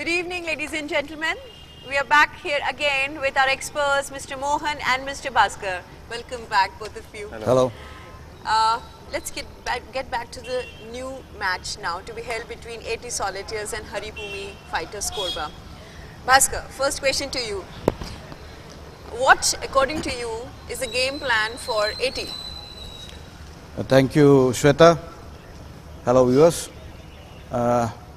Good evening, ladies and gentlemen. We are back here again with our experts, Mr. Mohan and Mr. Bhaskar. Welcome back, both of you. Hello. Let's get back to the new match now to be held between AT Solitaires and Haribhumi Fighters Korba. Bhaskar, first question to you. What, according to you, is the game plan for AT? Thank you, Shweta. Hello, viewers.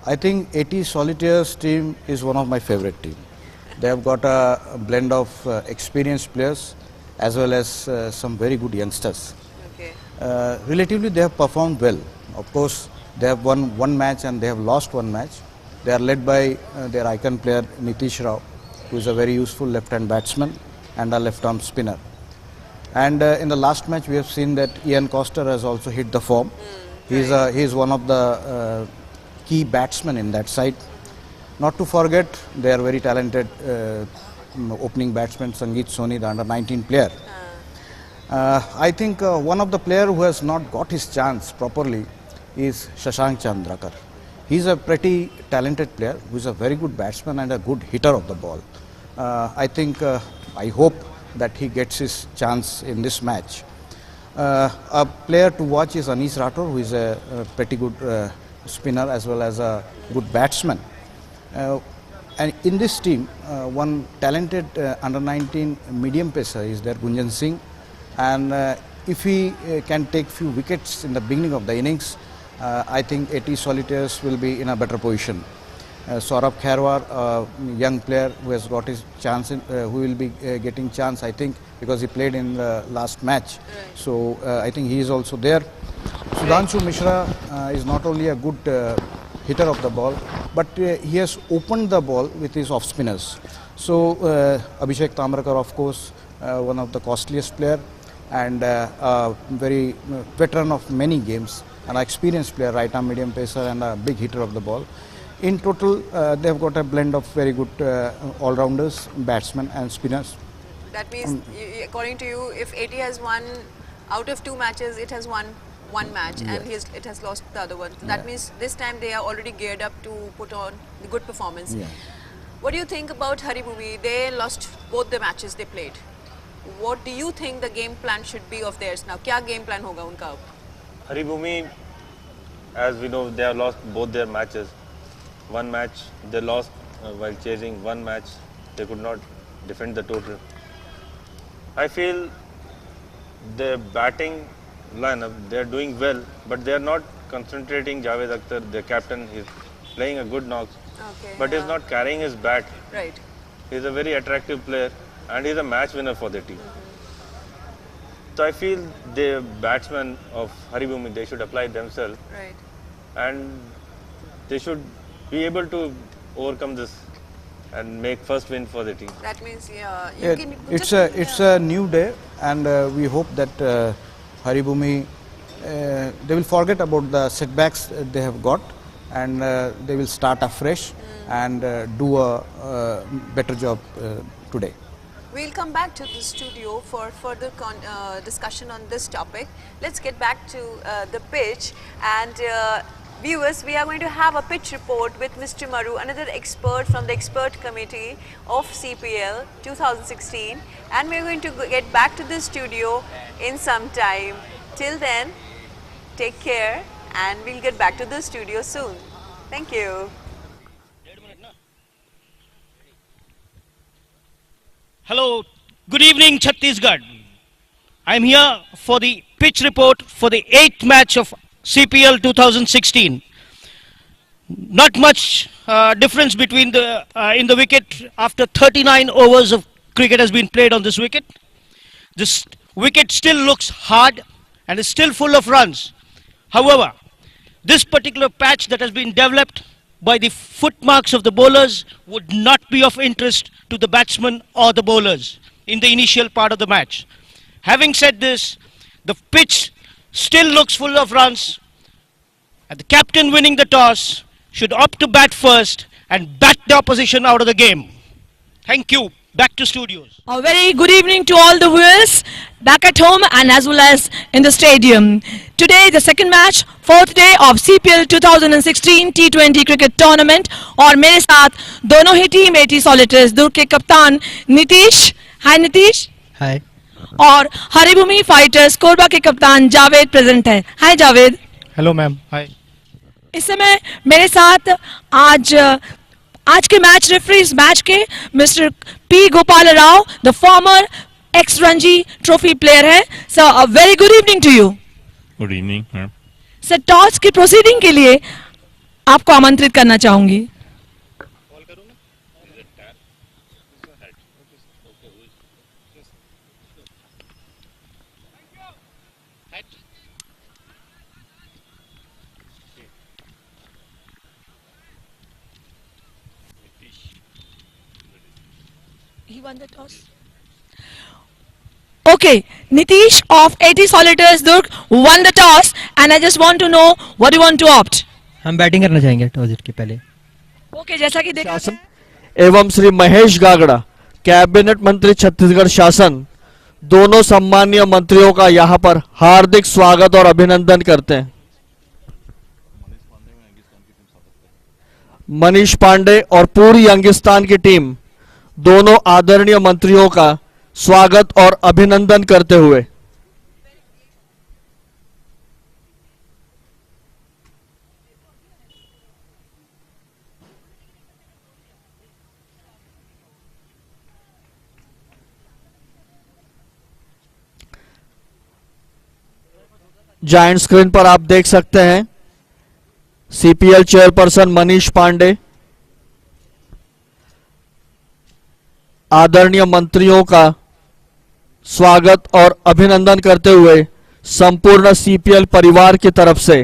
I think AT Solitaires team is one of my favorite team. They have got a blend of experienced players as well as some very good youngsters. Okay. Relatively, they have performed well. Of course, they have won one match and they have lost one match. They are led by their icon player Nitish Rao, who is a very useful left-hand batsman and a left-arm spinner. And in the last match, we have seen that Ian Coster has also hit the form. He is one of the key batsmen in that side. Not to forget, they are very talented opening batsman Sangeet Soni, the under-19 player. I think one of the player who has not got his chance properly is Shashank Chandrakar. He is a pretty talented player who is a very good batsman and a good hitter of the ball. I hope that he gets his chance in this match. A player to watch is Anis Rathore, who is a pretty good spinner as well as a good batsman. And in this team, one talented under-19 medium pacer is there, Gunjan Singh. And if he can take few wickets in the beginning of the innings, I think AT Solitaires will be in a better position. Saurabh Khairwar, a young player who has got his chance, who will be getting chance, I think, because he played in the last match. Right. So I think he is also there. Sudhanshu Mishra is not only a good hitter of the ball, but he has opened the ball with his off spinners. So Abhishek Tamrakar, of course, one of the costliest player and a very veteran of many games, an experienced player, right arm medium pacer and a big hitter of the ball. In total, they have got a blend of very good all-rounders, batsmen and spinners. That means, according to you, if AT has won out of 2 matches, it has won one match and it has lost the other one. So that means this time they are already geared up to put on the good performance. Yeah. What do you think about Haribhumi? They lost both the matches they played. What do you think the game plan should be of theirs now? क्या game plan होगा उनका अब? Haribhumi, as we know, they have lost both their matches. One match they lost while chasing, one match they could not defend the total. I feel their batting lineup, they are doing well, but they are not concentrating. Javed Akhtar, their captain, is playing a good knocks, but he's not carrying his bat. Right. He's a very attractive player and he's a match winner for their team. So I feel the batsmen of Haribhumi, they should apply themselves, Right. and they should be able to overcome this and make first win for the team. That means It's a new day, and we hope that Haribhumi, they will forget about the setbacks they have got, and they will start afresh and do a better job today. We'll come back to the studio for further discussion on this topic. Let's get back to the pitch, and viewers, we are going to have a pitch report with Mr. Maru, another expert from the expert committee of CPL 2016, and we're going to get back to the studio in some time. Till then, take care, and we'll get back to the studio soon. Thank you. Hello, good evening Chhattisgarh. I am here for the pitch report for the 8th match of CPL 2016. Not much difference between the in the wicket after 39 overs of cricket has been played on this wicket. This wicket still looks hard and is still full of runs. However, this particular patch that has been developed, by the footmarks of the bowlers would not be of interest to the batsmen or the bowlers in the initial part of the match. Having said this, the pitch still looks full of runs, and the captain winning the toss should opt to bat first and bat the opposition out of the game. Thank you. Back to studios. A very good evening to all the viewers back at home and as well as in the stadium. Today the second match, fourth day of CPL 2016 T20 cricket tournament और मेरे साथ दोनों ही team 80 सॉलिटर्स दुर्ग के कप्तान नीतीश, हाय नीतीश, हाय, और Haribhoomi fighters Korba के कप्तान Javed present है, hi Javed. Hello ma'am, hi. इस समय मेरे साथ आज के मैच रेफरी इस मैच के mister P Gopal Rao, the former ex Ranji trophy player है। Sir, a very good evening to you. Good evening ma'am. Sir, toss की प्रोसीडिंग के लिए आपको आमंत्रित करना चाहूंगी। He won the toss. Okay, Nitish of 80 Solitaires Durg won the toss, and I just want to know what do you want to opt? हम batting करना चाहेंगे टॉस जीत के पहले। Okay, जैसा कि देखा शासन एवं श्री महेश गागड़ा कैबिनेट मंत्री छत्तीसगढ़ शासन दोनों सम्मानीय मंत्रियों का यहां पर हार्दिक स्वागत और अभिनंदन करते हैं। मनीष पांडे और पूरी यंगिस्तान की टीम दोनों आदरणीय मंत्रियों का स्वागत और अभिनंदन करते हुए जायंट स्क्रीन पर आप देख सकते हैं सीपीएल चेयरपर्सन मनीष पांडे आदरणीय मंत्रियों का स्वागत और अभिनंदन करते हुए संपूर्ण सीपीएल परिवार की तरफ से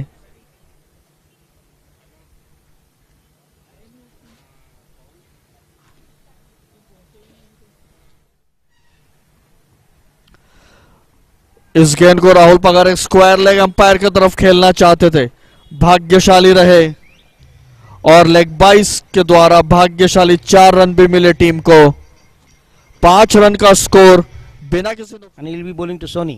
इस गेंद को राहुल पगार एक स्क्वायर लेग अंपायर की तरफ खेलना चाहते थे, भाग्यशाली रहे और लेग बाइस के द्वारा भाग्यशाली 4 रन भी मिले टीम को। 5 रन का स्कोर बिना किसी And he'll be bowling to Sony.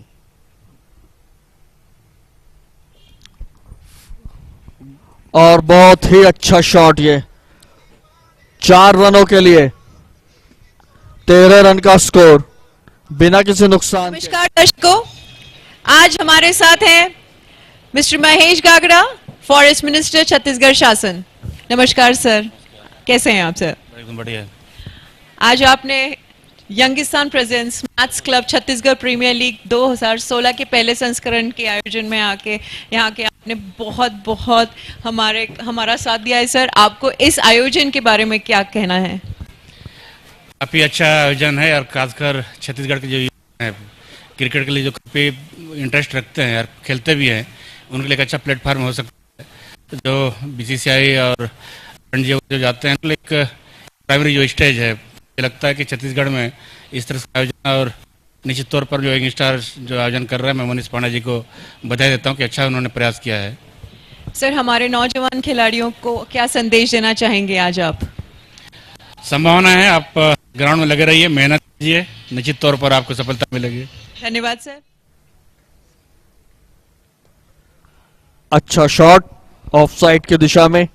और बहुत ही अच्छा शॉट, ये 4 रनों के लिए 13 रन का स्कोर बिना किसी नुकसान के। नमस्कार दर्शकों, आज हमारे साथ हैं mister Mahesh Gagda, forest minister Chhattisgarh शासन। नमस्कार सर, कैसे हैं आप सर? एकदम बढ़िया। आज आपने Youngistan presents maths club Chhattisgarh premier league 2016 के पहले संस्करण के आयोजन में आके यहाँ के आपने बहुत बहुत हमारा साथ दिया है सर। आपको इस आयोजन के बारे में क्या कहना है? काफ़ी अच्छा आयोजन है और खासकर छत्तीसगढ़ के जो युवा हैं क्रिकेट के लिए जो काफ़ी इंटरेस्ट रखते हैं और खेलते भी हैं, उनके लिए एक अच्छा प्लेटफार्म हो सकता है। जो बीसीसीआई और रणजी जो जाते हैं एक प्राइमरी जो स्टेज है, मुझे लगता है कि छत्तीसगढ़ में इस तरह का आयोजन और निश्चित तौर पर जो यंग स्टार जो आयोजन कर रहे हैं, मैं मनीष पांडे जी को बधाई देता हूं कि अच्छा उन्होंने प्रयास किया है। सर, हमारे नौजवान खिलाड़ियों को क्या संदेश देना चाहेंगे आज आप? संभावना है, आप ग्राउंड में लगे रहिए, मेहनत कीजिए, निश्चित तौर पर आपको सफलता मिलेगी। धन्यवाद सर। अच्छा शॉट ऑफ साइड की दिशा में,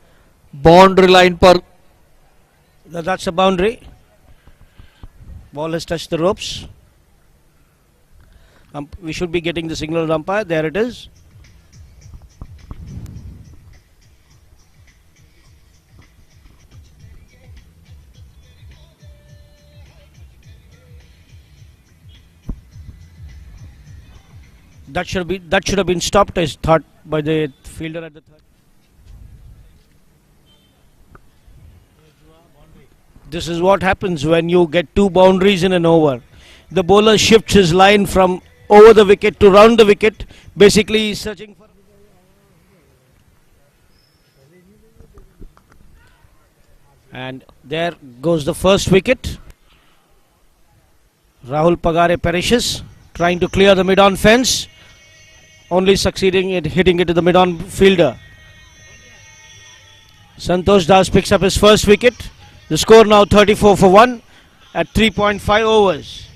बाउंड्री लाइन पर। That's a boundary. Ball has touched the ropes. We should be getting the signal of umpire. There it is. That should have been stopped, as thought by the fielder at the third. This is what happens when you get 2 boundaries in an over. The bowler shifts his line from over the wicket to round the wicket. Basically, he's searching for. And there goes the first wicket. Rahul Pagare perishes, trying to clear the mid-on fence, only succeeding in hitting it to the mid-on fielder. Santosh Das picks up his first wicket. The score now 34 for 1 at 3.5 overs.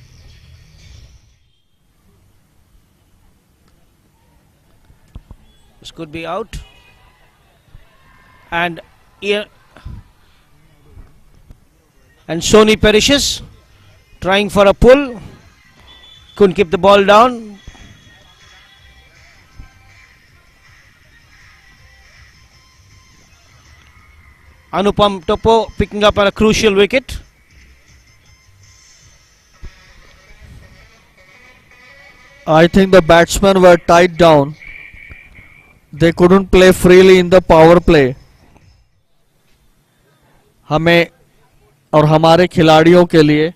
This could be out. And Sony perishes, trying for a pull, couldn't keep the ball down. Anupam Topo picking up a crucial wicket. I think the batsmen were tied down. They couldn't play freely in the power play. हमें और हमारे खिलाड़ियों के लिए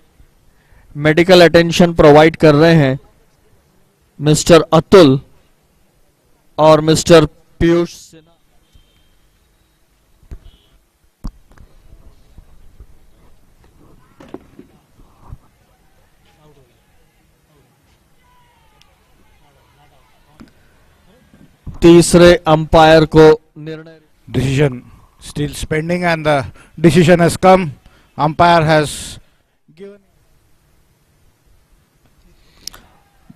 medical attention provide कर रहे हैं mister Atul और मिस्टर पीयूष सिन्हा। तीसरे अंपायर को निर्णय Decision still pending and the decision has come. Umpire has given.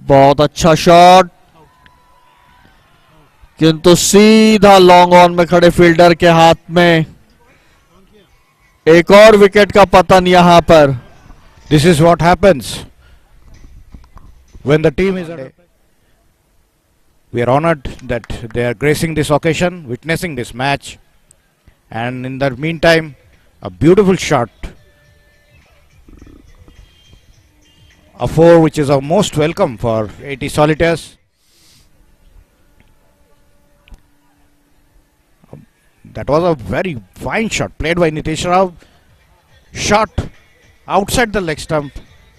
बहुत अच्छा शॉट, किंतु सीधा लॉन्ग ऑन में खड़े फील्डर के हाथ में। एक और विकेट का पतन यहां पर। This is what happens when the team is under. We are honored that they are gracing this occasion, witnessing this match, and in the meantime, a beautiful shot. A 4 which is a most welcome for 80 solitaires. That was a very fine shot played by Nitish Rao. Shot outside the leg stump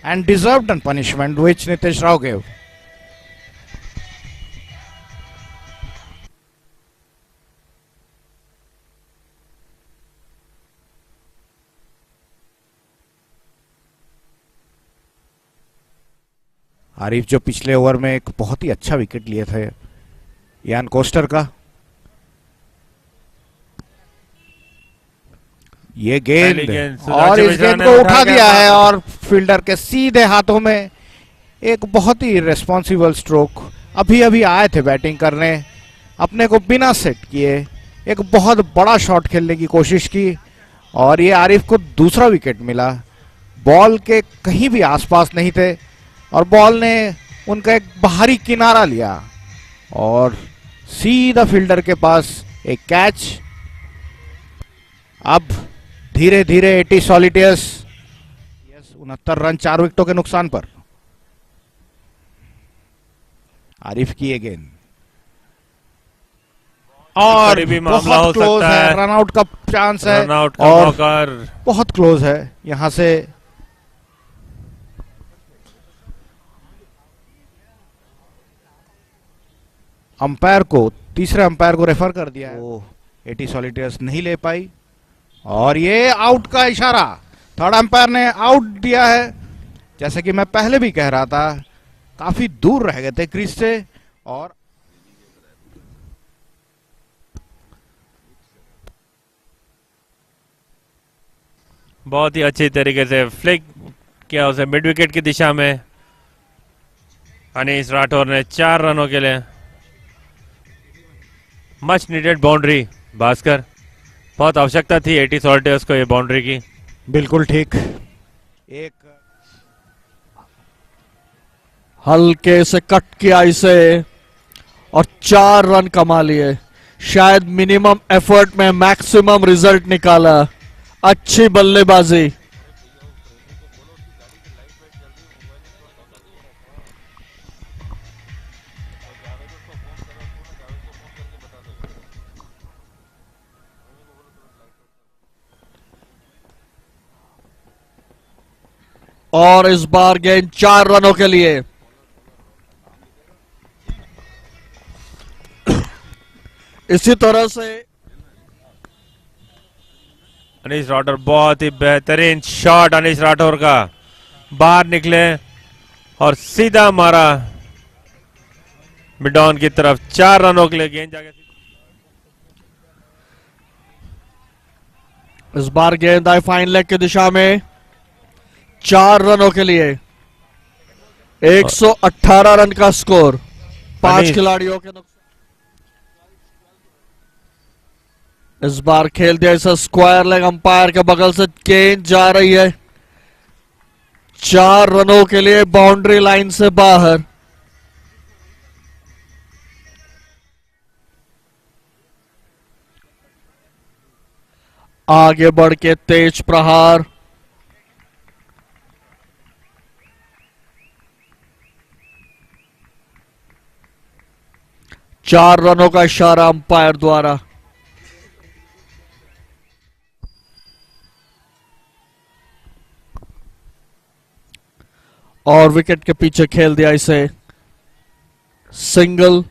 and deserved a punishment which Nitish Rao gave. Arif जो पिछले over में एक बहुत ही अच्छा wicket लिए थे यान coaster का, ये गेंद और इस गेंद को उठा दिया है और फील्डर के सीधे हाथों में एक बहुत ही रिस्पॉन्सिबल स्ट्रोक। अभी अभी आए थे बैटिंग करने, अपने को बिना सेट किए एक बहुत बड़ा शॉट खेलने की कोशिश की और ये आरिफ को दूसरा विकेट मिला। बॉल के कहीं भी आसपास नहीं थे और बॉल ने उनका एक बाहरी किनारा लिया और सीधा फील्डर के पास एक कैच। अब धीरे धीरे 80 सॉलिटेयर्स 69 रन 4 विकेटों के नुकसान पर। आरिफ की ये गेंद और भी मामला हो बहुत क्लोज सकता है, रन आउट का चांस है रन आउट का और मौका। बहुत क्लोज है। यहां से अंपायर को, तीसरे अंपायर को रेफर कर दिया है, वो 80 सॉलिटेयर्स नहीं ले पाई और ये आउट का इशारा थर्ड अंपायर ने आउट दिया है। जैसे कि मैं पहले भी कह रहा था, काफी दूर रह गए थे क्रीज से और बहुत ही अच्छी तरीके से फ्लिक किया उसे मिड विकेट की दिशा में। अनीस राठौर ने 4 रनों के लिए मच नीडेड बाउंड्री। भास्कर, बहुत आवश्यकता थी 80 सॉलिटेयर्स को ये बाउंड्री की। बिल्कुल ठीक, एक हल्के से कट किया इसे और 4 रन कमा लिए। शायद मिनिमम एफर्ट में मैक्सिमम रिजल्ट निकाला। अच्छी बल्लेबाजी। और इस बार गेंद 4 रनों के लिए। इसी तरह से अनीश राठौर, बहुत ही बेहतरीन शॉट अनीश राठौर का, बाहर निकले और सीधा मारा मिड ऑन की तरफ। 4 रनों के लिए गेंद जाके इस बार गेंद आई फाइन लेग की दिशा में 4 रनों के लिए। 118 रन का स्कोर, 5 खिलाड़ियों के नुकसान। इस बार खेल दिया इसे स्क्वायर लेग, अंपायर के बगल से गेंद जा रही है 4 रनों के लिए बाउंड्री लाइन से बाहर। आगे बढ़ के तेज प्रहार, चार रनों का इशारा अंपायर द्वारा। और विकेट के पीछे खेल दिया इसे सिंगल।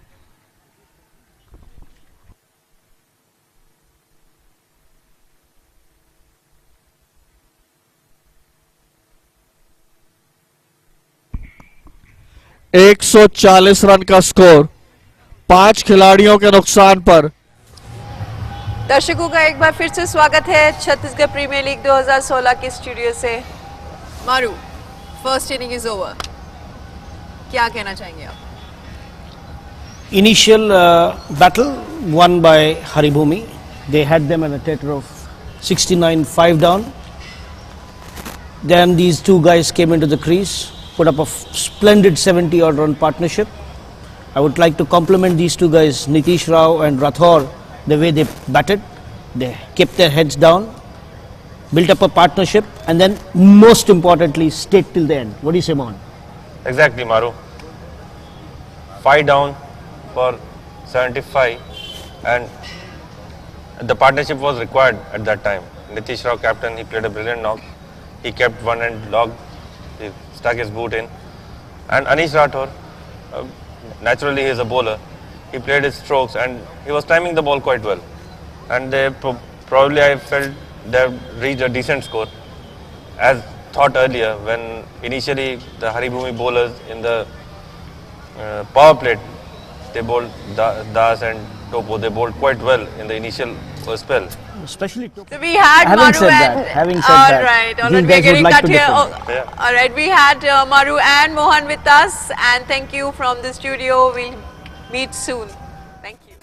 एक 140 रन का स्कोर, 5 खिलाड़ियों के नुकसान पर। दर्शकों का एक बार फिर से स्वागत है छत्तीसगढ़ प्रीमियर लीग 2016 के स्टूडियो से। मारू, फर्स्ट इनिंग इज ओवर, क्या कहना चाहेंगे आप? Initial battle won by Haribhumi. They had them at a total of 69, 5 down. Then these two guys came into the crease, put up a splendid 70-odd run partnership. I would like to compliment these two guys, Nitish Rao and Rathore, the way they batted. They kept their heads down, built up a partnership, and then most importantly, stayed till the end. What do you say, Mohan? Exactly, Maru. 5 down for 75, and the partnership was required at that time. Nitish Rao, captain, he played a brilliant knock. He kept one end logged, he stuck his boot in. And Anish Rathore, naturally he is a bowler. He played his strokes and he was timing the ball quite well. And they probably, I felt, they reached a decent score. As thought earlier, when initially the Haribhumi bowlers in the power play, they bowled Das and Topo, they bowled quite well in the initial spell. Especially So we had having Maru said and that, having said all that, right, these we're guys would getting like cut to here. defend. Oh, all right, we had Maru and Mohan with us, and thank you from the studio. We'll meet soon. Thank you.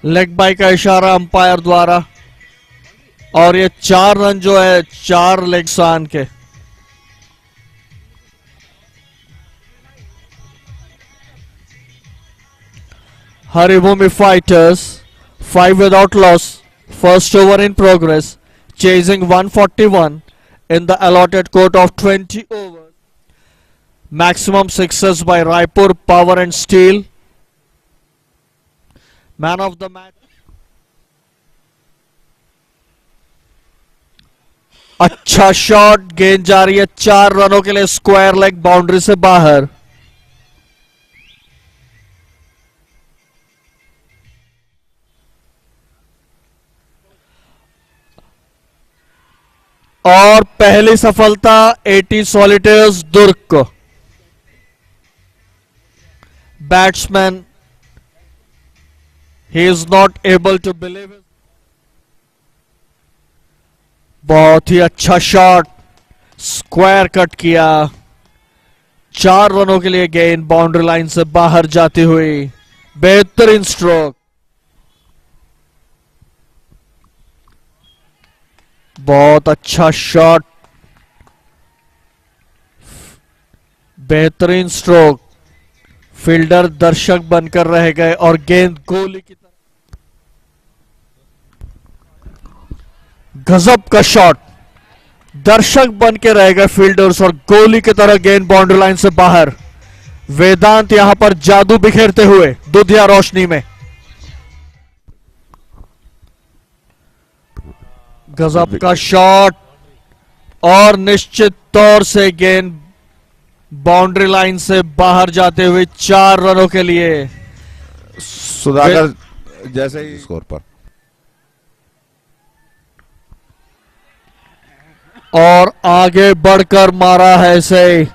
Leg bye का इशारा umpire द्वारा। और ये 4 run जो है 4 leg सान के। Haribhumi fighters 5 without loss, first over in progress, chasing 141 in the allotted quota of 20 overs. Maximum sixes by Raipur Power and Steel. Man of the match. अच्छा शॉट, गेंद जा रही है 4 रनों के लिए स्क्वायर लेग, बाउंड्री से बाहर। और पहली सफलता 80 सॉलिटेयर्स दुर्ग को। Batsman, he is not able to believe it. बहुत ही अच्छा शॉट, स्क्वायर कट किया, 4 रनों के लिए गेंद बाउंड्री लाइन से बाहर जाती हुई। बेहतरीन स्ट्रोक, बहुत अच्छा शॉट, बेहतरीन स्ट्रोक, फील्डर दर्शक बनकर रह गए और गेंद गोली की तरफ, गजब का शॉट, दर्शक बन के रह गए फील्डर्स और गोली की तरह गेंद बाउंड्री लाइन से बाहर। वेदांत यहां पर जादू बिखेरते हुए दुधिया रोशनी में। गजब का शॉट और निश्चित तौर से गेंद बाउंड्री लाइन से बाहर जाते हुए 4 रनों के लिए। सुधाकर जैसे ही स्कोर पर और आगे बढ़कर मारा है इसे,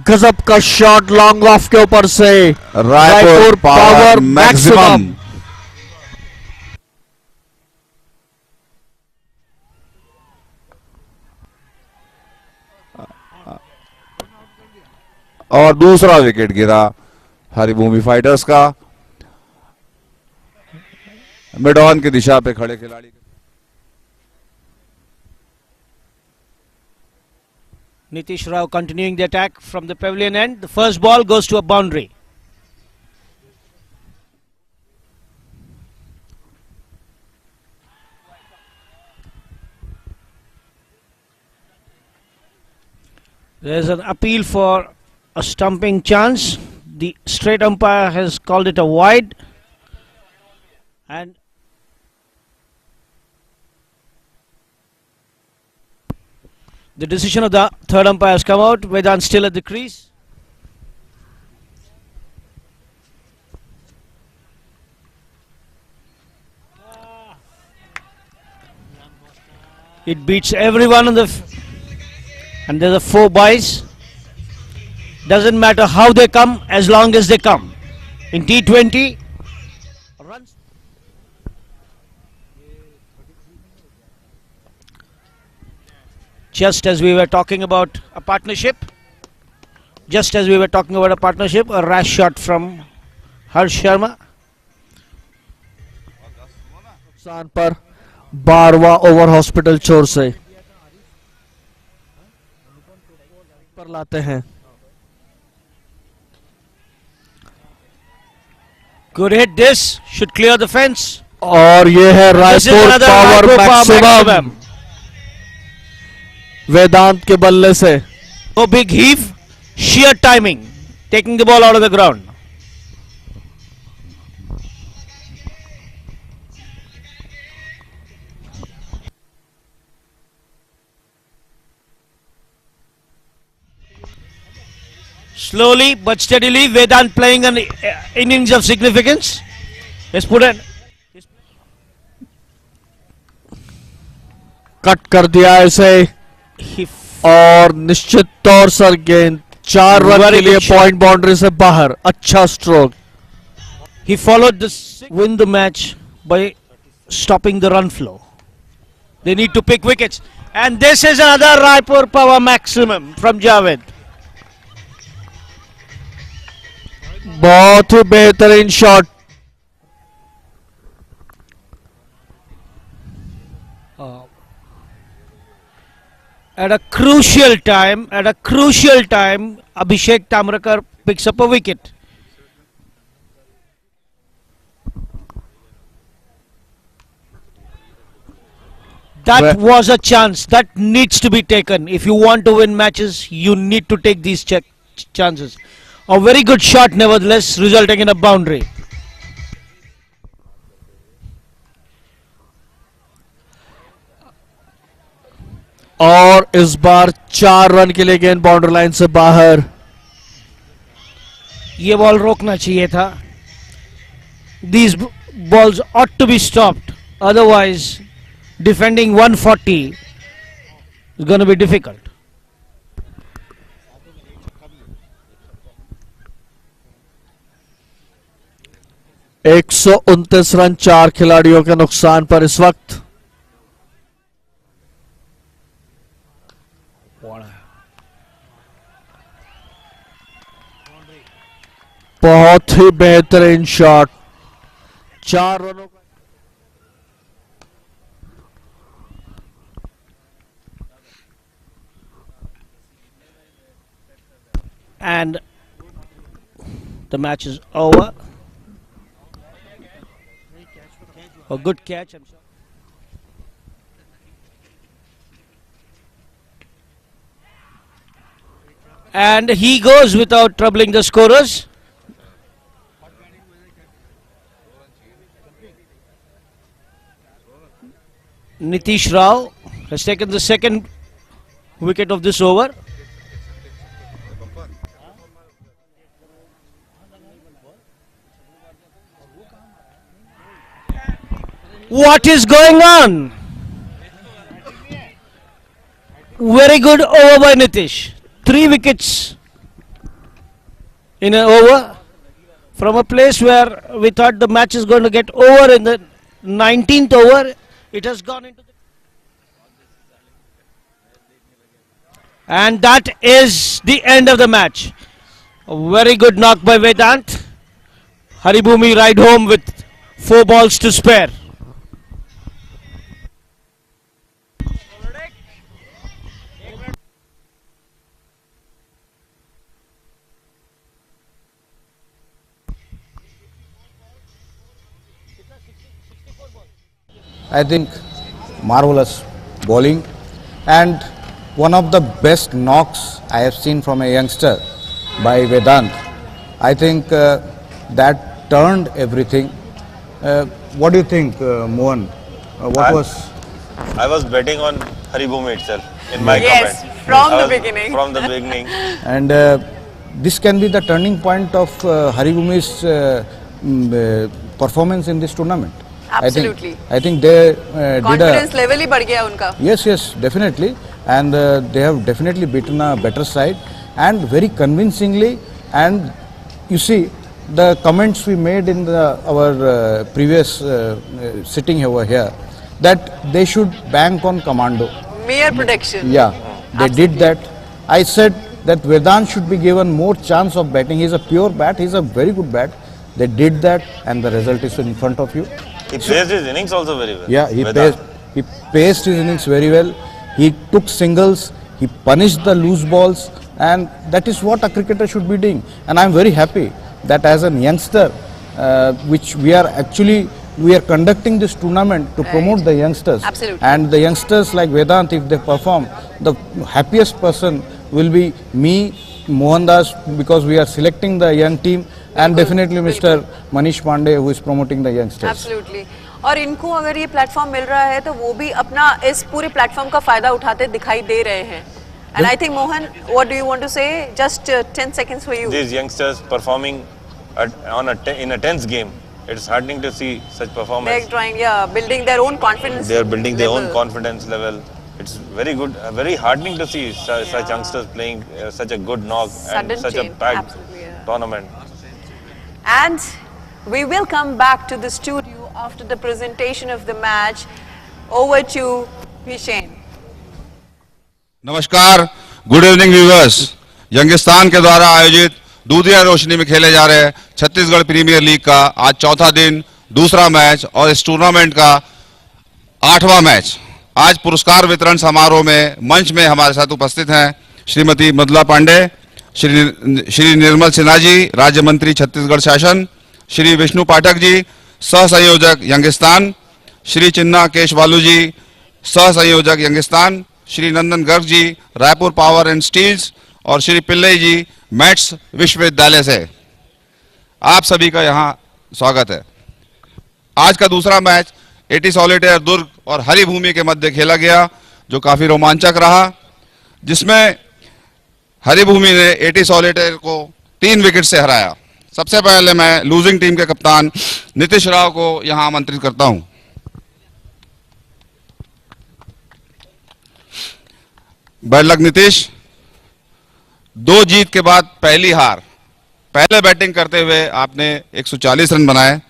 गजब का शॉट लॉन्ग ऑफ के ऊपर से। Raipur power maximum. और दूसरा विकेट गिरा हरिभूमि फाइटर्स का। मिड ऑन की दिशा पे खड़े खिलाड़ी Nitish Rao continuing the attack from the pavilion end. The first ball goes to a boundary. There is an appeal for a stumping chance. The straight umpire has called it a wide, and the decision of the third umpire has come out. Vedant still at the crease. It beats everyone on the and there's a 4 byes. Doesn't matter how they come, as long as they come. In T20, runs. Just as we were talking about a partnership, a rash shot from Harsh Sharma. नुकसान पर 12वां over hospital छोर से पर लाते हैं। Good hit, this should clear the fence. और ये है Raipur power maximum वेदांत के बल्ले से। No big heave, sheer timing, taking the ball out of the ground. Slowly but steadily, Vedant playing an innings of significance. Let's put it. Cut कर दिया इसे और निश्चित तौर से गेंद 4 रन के लिए पॉइंट बाउंड्री से बाहर। अच्छा stroke. He followed this win the match by stopping the run flow. They need to pick wickets, and this is another Raipur power maximum from Javed. बहुत ही बेहतरीन shot. At a crucial time, Abhishek Tamrakar picks up a wicket. That was a chance that needs to be taken. If you want to win matches, you need to take these chances. A very good shot nevertheless, resulting in a boundary. और इस बार 4 run के लिए गेंद boundary line से बाहर। ये ball रोकना चाहिए था। These balls ought to be stopped. Otherwise, defending 140 is going to be difficult. एक 129 रन 4 खिलाड़ियों के नुकसान पर इस वक्त। बहुत ही बेहतरीन शॉट। 4 रनों का and the match is over. A good catch. And he goes without troubling the scorers. Nitish Rao has taken the second wicket of this over. What is going on? Very good over by Nitish. 3 wickets in an over from a place where we thought the match is going to get over in the 19th over. It has gone into the... And that is the end of the match. A very good knock by Vedant. Haribhumi ride home with 4 balls to spare. I think marvelous bowling and one of the best knocks I have seen from a youngster by Vedant. I think that turned everything. What do you think, Mohan? I was betting on Haribhumi itself in my yes, comment. from the beginning. From the beginning. And this can be the turning point of Haribhumi's performance in this tournament. Absolutely. I think they confidence level ही बढ़ गया उनका. Yes, definitely. And they have definitely beaten a better side and very convincingly. And you see the comments we made in our previous sitting over here that they should bank on commando. Mere protection. Yeah, they did that. I said that Vedant should be given more chance of batting. He's a pure bat. He's a very good bat. They did that, and the result is in front of you. He paced his innings also very well. Yeah, he paced his innings very well. He took singles, he punished the loose balls, and that is what a cricketer should be doing. And I am very happy that as a youngster, which we are conducting this tournament to promote the youngsters. Absolutely. And the youngsters like Vedant, if they perform, the happiest person will be me, Mohandas, because we are selecting the young team. And definitely Mr. Manish Pandey, who is promoting the youngsters. Absolutely. और इनको अगर ये platform मिल रहा है तो वो भी अपना इस पूरे प्लेटफॉर्म का फायदा उठाते दिखाई दे रहे हैं. And I think Mohan, what do you want to say? Just 10 seconds for you. These youngsters performing in a tense game. It's heartening to see such performance. They're trying, building their own confidence. They are building their own confidence level. It's very good, very heartening to see such youngsters playing such a good knock and such a packed tournament. And we will come back to the studio after the presentation of the match. Over to Hussain. नमस्कार, good evening viewers. Youngistan के द्वारा आयोजित दूधिया रोशनी में खेले जा रहे Chhattisgarh premier league का आज चौथा दिन, दूसरा मैच और इस टूर्नामेंट का 8वां मैच। आज पुरस्कार वितरण समारोह में मंच में हमारे साथ उपस्थित हैं श्रीमती मृदुला पांडे, श्री निर्मल सिन्हा जी, राज्य मंत्री छत्तीसगढ़ शासन, श्री विष्णु पाठक जी, सह संयोजक यंगिस्तान, श्री चिन्ना केशवालू जी, सह संयोजक यंगिस्तान, श्री नंदन Garg ji, Raipur power and steels, और श्री पिल्लई जी, मैट्स विश्वविद्यालय से। आप सभी का यहाँ स्वागत है। आज का दूसरा मैच एटी सॉलिटेयर दुर्ग और हरिभूमि के मध्य खेला गया, जो काफी रोमांचक रहा, जिसमें हरिभूमि ने एटी सॉलिटेयर को 3 विकेट से हराया। सबसे पहले मैं लूजिंग टीम के कप्तान नीतीश राव को यहां आमंत्रित करता हूं। Bad luck Nitish. 2 जीत के बाद पहली हार। पहले बैटिंग करते हुए आपने 140 रन बनाए।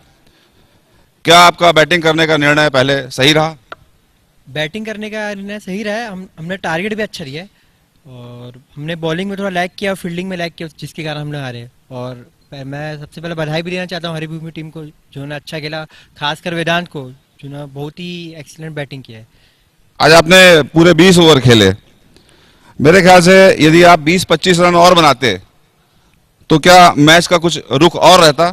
क्या आपका बैटिंग करने का निर्णय पहले सही रहा? बैटिंग करने का निर्णय सही रहा है। हमने टारगेट भी अच्छा दिया है और हमने बॉलिंग में थोड़ा लैग किया, फील्डिंग में लैग किया, जिसके कारण हमने हारे। और मैं सबसे पहले बधाई भी देना चाहता हूँ हरिभूमि टीम को, जो ने अच्छा खेला, खासकर वेदांत को, जो ने बहुत ही एक्सीलेंट बैटिंग किया है। आज आपने पूरे 20 ओवर खेले। मेरे ख्याल से यदि आप 20-25 रन और बनाते तो क्या मैच का कुछ रुख और रहता?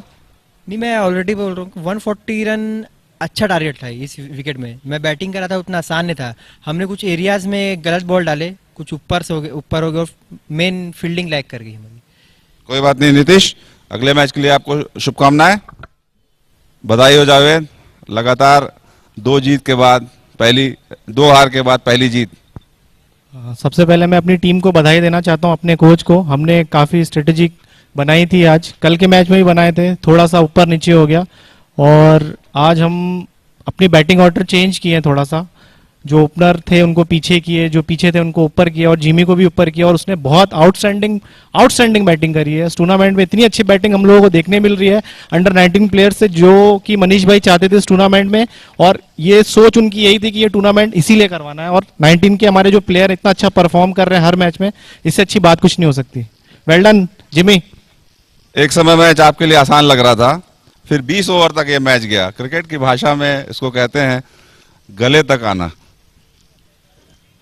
नहीं, मैं ऑलरेडी बोल रहा हूँ 140 रन अच्छा टारगेट था इस विकेट में। मैं बैटिंग कर रहा था, उतना आसान नहीं था। हमने कुछ एरियाज में गलत बॉल डाले, कुछ ऊपर हो गए और मेन फील्डिंग लैग कर गई हमारी। कोई बात नहीं नीतीश, अगले मैच के लिए आपको शुभकामनाएं। बधाई हो जावेद, लगातार 2 जीत के बाद पहली 2 हार के बाद पहली जीत। सबसे पहले मैं अपनी टीम को बधाई देना चाहता हूं, अपने कोच को। हमने काफ़ी स्ट्रेटेजिक बनाई थी आज, कल के मैच में भी बनाए थे, थोड़ा सा ऊपर नीचे हो गया। और आज हम अपनी बैटिंग ऑर्डर चेंज किए थोड़ा सा, जो ओपनर थे उनको पीछे किए, जो पीछे थे उनको ऊपर किया और जिमी को भी ऊपर किया। और उसने बहुत आउटस्टैंडिंग बैटिंग करी है। इस टूर्नामेंट में इतनी अच्छी बैटिंग हम लोगों को देखने मिल रही है अंडर 19 प्लेयर से, जो कि मनीष भाई चाहते थे इस टूर्नामेंट में। और ये सोच उनकी यही थी कि ये टूर्नामेंट इसीलिए करवाना है। और 19 के हमारे जो प्लेयर इतना अच्छा परफॉर्म कर रहे हैं हर मैच में, इससे अच्छी बात कुछ नहीं हो सकती। Well done Jimmy. एक समय मैच आपके लिए आसान लग रहा था, फिर 20 ओवर तक ये मैच गया। क्रिकेट की भाषा में इसको कहते हैं गले तक आना।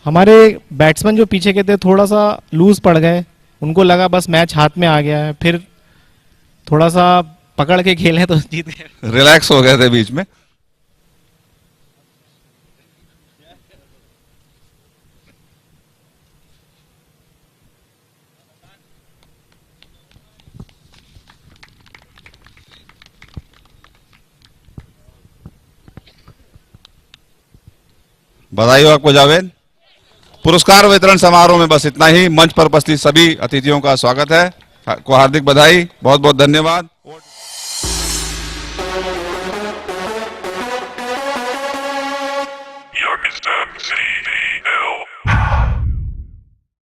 हमारे बैट्समैन जो पीछे के थे थोड़ा सा लूज पड़ गए, उनको लगा बस मैच हाथ में आ गया है, फिर थोड़ा सा पकड़ के खेले तो जीत गए। रिलैक्स हो गए थे बीच में। बधाई हो आपको जावेद। पुरस्कार वितरण समारोह में बस इतना ही। मंच पर उपस्थित सभी अतिथियों का स्वागत है, को हार्दिक बधाई, बहुत बहुत धन्यवाद।